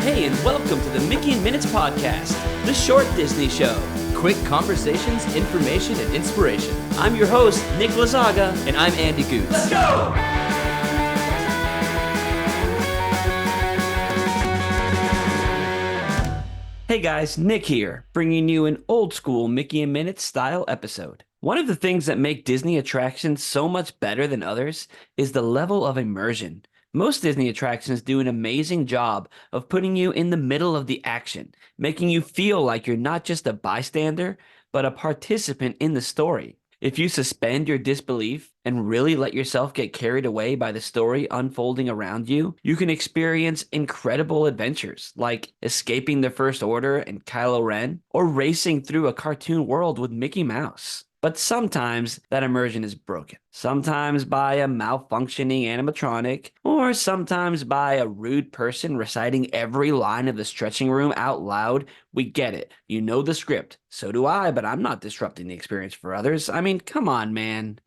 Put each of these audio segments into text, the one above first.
Hey, and welcome to the Mickey and Minutes podcast, the short Disney show. Quick conversations, information, and inspiration. I'm your host, Nick Lazaga. And I'm Andy Goots. Let's go! Hey guys, Nick here, bringing you an old school Mickey and Minutes style episode. One of the things that make Disney attractions so much better than others is the level of immersion. Most Disney attractions do an amazing job of putting you in the middle of the action, making you feel like you're not just a bystander, but a participant in the story. If you suspend your disbelief and really let yourself get carried away by the story unfolding around you, you can experience incredible adventures like escaping the First Order and Kylo Ren, or racing through a cartoon world with Mickey Mouse. But sometimes that immersion is broken. Sometimes by a malfunctioning animatronic, or sometimes by a rude person reciting every line of the stretching room out loud. We get it. You know the script. So do I, but I'm not disrupting the experience for others. I mean, come on, man.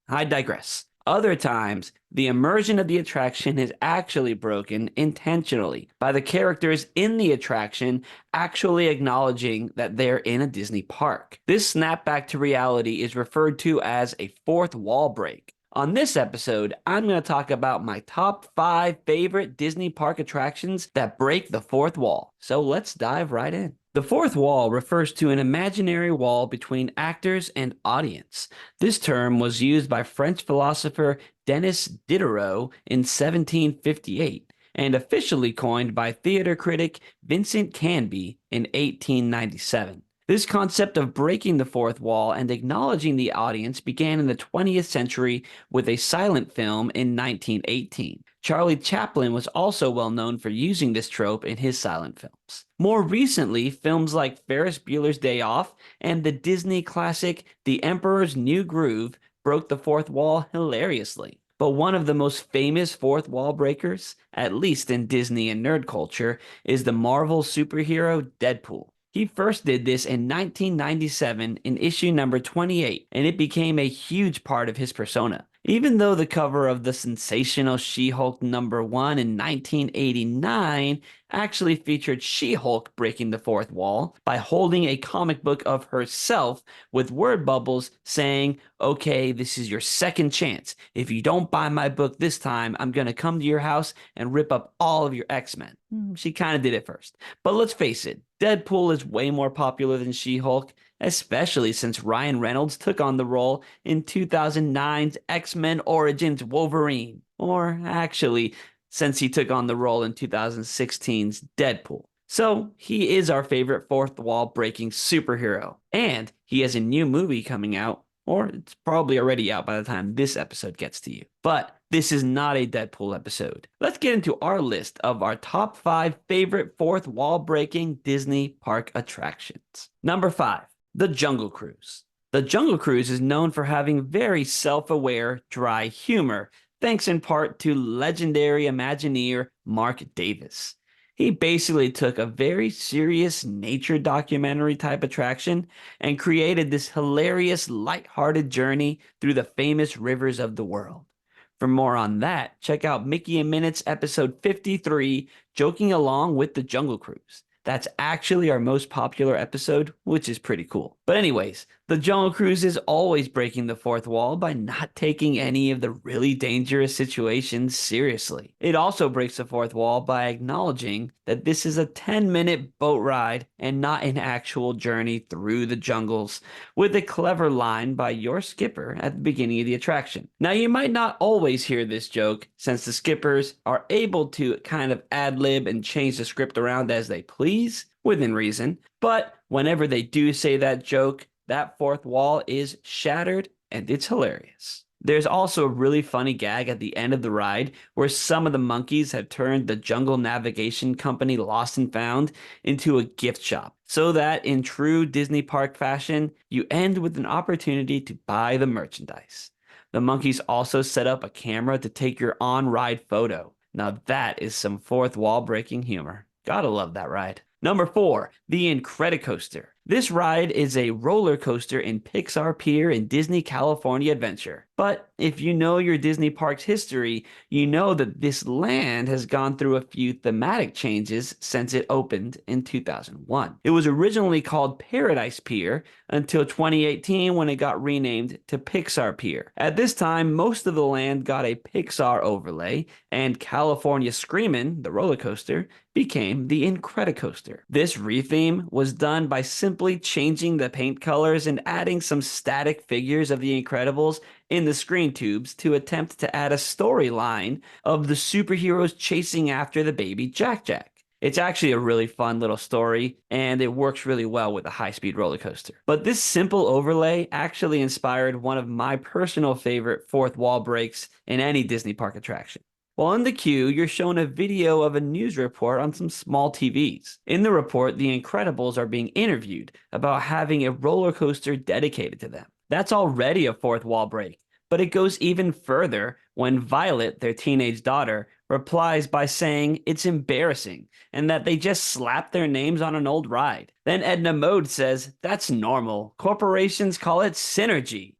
I digress. Other times, the immersion of the attraction is actually broken intentionally by the characters in the attraction actually acknowledging that they're in a Disney park. This snapback to reality is referred to as a fourth wall break. On this episode, I'm going to talk about my top 5 favorite Disney park attractions that break the fourth wall. So let's dive right in. The fourth wall refers to an imaginary wall between actors and audience. This term was used by French philosopher Denis Diderot in 1758 and officially coined by theater critic Vincent Canby in 1897. This concept of breaking the fourth wall and acknowledging the audience began in the 20th century with a silent film in 1918. Charlie Chaplin was also well known for using this trope in his silent films. More recently, films like Ferris Bueller's Day Off and the Disney classic The Emperor's New Groove broke the fourth wall hilariously. But one of the most famous fourth wall breakers, at least in Disney and nerd culture, is the Marvel superhero Deadpool. He first did this in 1997 in issue number 28, and it became a huge part of his persona. Even though the cover of the sensational She-Hulk number 1 in 1989 actually featured She-Hulk breaking the fourth wall by holding a comic book of herself with word bubbles saying, "Okay, this is your second chance. If you don't buy my book this time, I'm going to come to your house and rip up all of your X-Men." She kind of did it first. But let's face it, Deadpool is way more popular than She-Hulk, especially since Ryan Reynolds took on the role in 2009's X-Men Origins Wolverine. Or actually, since he took on the role in 2016's Deadpool. So he is our favorite fourth wall breaking superhero. And he has a new movie coming out, or it's probably already out by the time this episode gets to you. But this is not a Deadpool episode. Let's get into our list of our top 5 favorite fourth wall breaking Disney park attractions. Number 5. The Jungle Cruise. The Jungle Cruise is known for having very self-aware, dry humor, thanks in part to legendary Imagineer Mark Davis. He basically took a very serious nature documentary type attraction and created this hilarious, lighthearted journey through the famous rivers of the world. For more on that, check out Mickey and Minutes episode 53, Joking Along with the Jungle Cruise. That's actually our most popular episode, which is pretty cool. But anyways, the Jungle Cruise is always breaking the fourth wall by not taking any of the really dangerous situations seriously. It also breaks the fourth wall by acknowledging that this is a 10-minute boat ride and not an actual journey through the jungles, with a clever line by your skipper at the beginning of the attraction. Now, you might not always hear this joke, since the skippers are able to kind of ad-lib and change the script around as they please, within reason, but whenever they do say that joke, that fourth wall is shattered, and it's hilarious. There's also a really funny gag at the end of the ride where some of the monkeys have turned the jungle navigation company Lost and Found into a gift shop, so that in true Disney park fashion, you end with an opportunity to buy the merchandise. The monkeys also set up a camera to take your on-ride photo. Now that is some fourth wall breaking humor. Gotta love that ride. Number 4, the Incredicoaster. This ride is a roller coaster in Pixar Pier in Disney California Adventure. But if you know your Disney parks history, you know that this land has gone through a few thematic changes since it opened in 2001. It was originally called Paradise Pier until 2018 when it got renamed to Pixar Pier. At this time, most of the land got a Pixar overlay, and California Screamin', the roller coaster, became the Incredicoaster. This retheme was done by simply changing the paint colors and adding some static figures of the Incredibles in the screen tubes to attempt to add a storyline of the superheroes chasing after the baby Jack Jack. It's actually a really fun little story, and it works really well with a high-speed roller coaster. But this simple overlay actually inspired one of my personal favorite fourth wall breaks in any Disney park attraction. While in the queue, you're shown a video of a news report on some small TVs. In the report, the Incredibles are being interviewed about having a roller coaster dedicated to them. That's already a fourth wall break, but it goes even further when Violet, their teenage daughter, replies by saying it's embarrassing and that they just slapped their names on an old ride. Then Edna Mode says, "That's normal. Corporations call it synergy."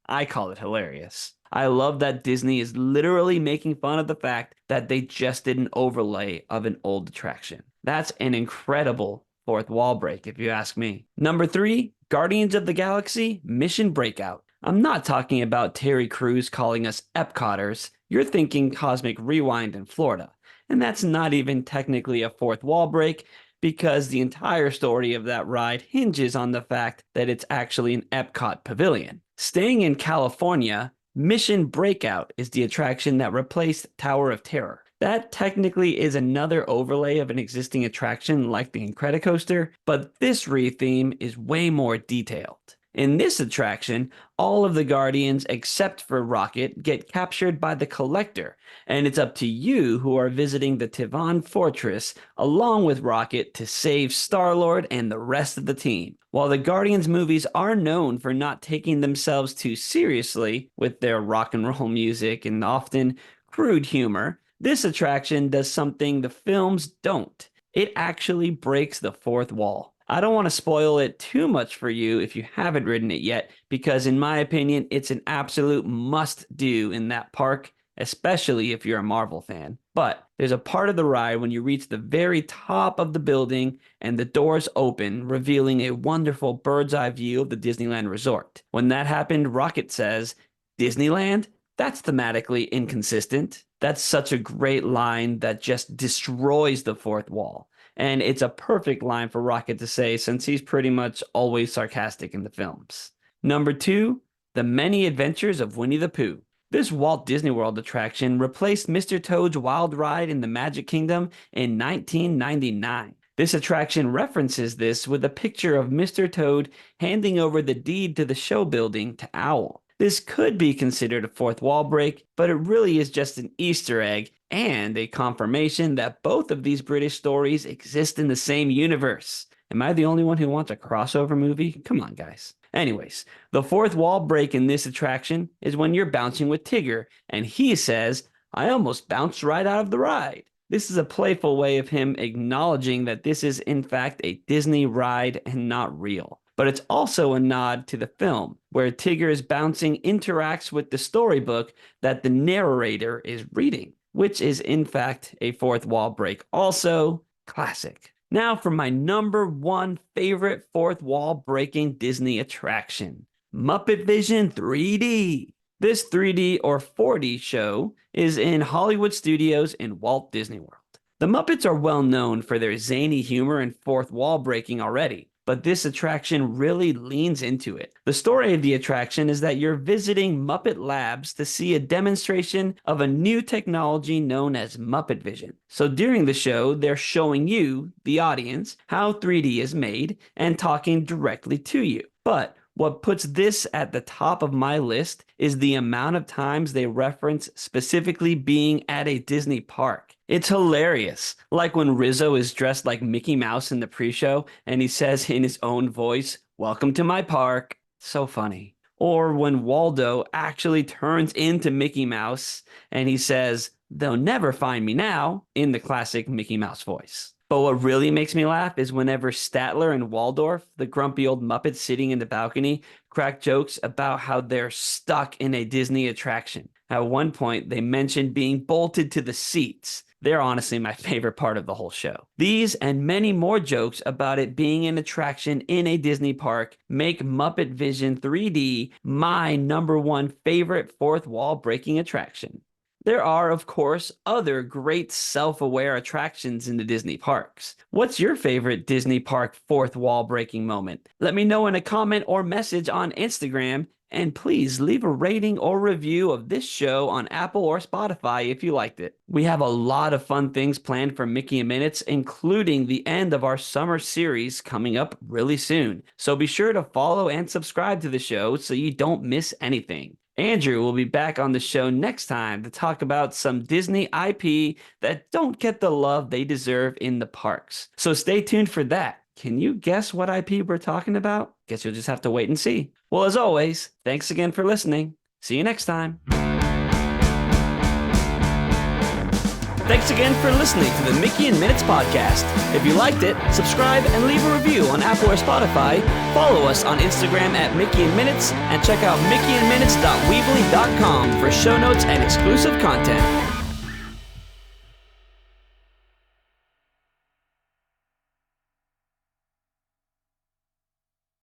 I call it hilarious. I love that Disney is literally making fun of the fact that they just did an overlay of an old attraction. That's an incredible fourth wall break, if you ask me. Number 3, Guardians of the Galaxy Mission Breakout. I'm not talking about Terry Crews calling us Epcoters. You're thinking Cosmic Rewind in Florida. And that's not even technically a fourth wall break, because the entire story of that ride hinges on the fact that it's actually an Epcot pavilion. Staying in California, Mission Breakout is the attraction that replaced Tower of Terror. That technically is another overlay of an existing attraction like the Incredicoaster, but this retheme is way more detailed. In this attraction, all of the Guardians except for Rocket get captured by the Collector, and it's up to you who are visiting the Tivan Fortress along with Rocket to save Star-Lord and the rest of the team. While the Guardians movies are known for not taking themselves too seriously with their rock and roll music and often crude humor, this attraction does something the films don't. It actually breaks the fourth wall. I don't want to spoil it too much for you if you haven't ridden it yet, because in my opinion, it's an absolute must-do in that park, especially if you're a Marvel fan. But there's a part of the ride when you reach the very top of the building and the doors open, revealing a wonderful bird's eye view of the Disneyland Resort. When that happened, Rocket says, "Disneyland? That's thematically inconsistent." That's such a great line that just destroys the fourth wall. And it's a perfect line for Rocket to say since he's pretty much always sarcastic in the films. Number 2, The Many Adventures of Winnie the Pooh. This Walt Disney World attraction replaced Mr. Toad's Wild Ride in the Magic Kingdom in 1999. This attraction references this with a picture of Mr. Toad handing over the deed to the show building to Owl. This could be considered a fourth wall break, but it really is just an Easter egg and a confirmation that both of these British stories exist in the same universe. Am I the only one who wants a crossover movie? Come on, guys. Anyways, the fourth wall break in this attraction is when you're bouncing with Tigger, and he says, "I almost bounced right out of the ride." This is a playful way of him acknowledging that this is in fact a Disney ride and not real. But it's also a nod to the film, where Tigger's bouncing interacts with the storybook that the narrator is reading, which is in fact a fourth wall break. Also, classic. Now for my number 1 favorite fourth wall breaking Disney attraction, Muppet Vision 3D. This 3D or 4D show is in Hollywood Studios in Walt Disney World. The Muppets are well known for their zany humor and fourth wall breaking already, but this attraction really leans into it. The story of the attraction is that you're visiting Muppet Labs to see a demonstration of a new technology known as Muppet Vision. So during the show, they're showing you, the audience, how 3D is made and talking directly to you. But what puts this at the top of my list is the amount of times they reference specifically being at a Disney park. It's hilarious. Like when Rizzo is dressed like Mickey Mouse in the pre-show and he says in his own voice, "Welcome to my park." So funny. Or when Waldo actually turns into Mickey Mouse and he says, "They'll never find me now," in the classic Mickey Mouse voice. But what really makes me laugh is whenever Statler and Waldorf, the grumpy old Muppets sitting in the balcony, crack jokes about how they're stuck in a Disney attraction. At one point, they mentioned being bolted to the seats. They're honestly my favorite part of the whole show. These and many more jokes about it being an attraction in a Disney park make Muppet Vision 3D my number one favorite fourth wall breaking attraction. There are, of course, other great self-aware attractions in the Disney parks. What's your favorite Disney park fourth wall breaking moment? Let me know in a comment or message on Instagram, and please leave a rating or review of this show on Apple or Spotify if you liked it. We have a lot of fun things planned for Mickey and Minutes, including the end of our summer series coming up really soon. So be sure to follow and subscribe to the show so you don't miss anything. Andrew will be back on the show next time to talk about some Disney IP that don't get the love they deserve in the parks. So stay tuned for that. Can you guess what IP we're talking about? Guess you'll just have to wait and see. Well, as always, thanks again for listening. See you next time. Thanks again for listening to the Mickey and Minutes podcast. If you liked it, subscribe and leave a review on Apple or Spotify. Follow us on Instagram at Mickey and Minutes and check out mickeyandminutes.weebly.com for show notes and exclusive content.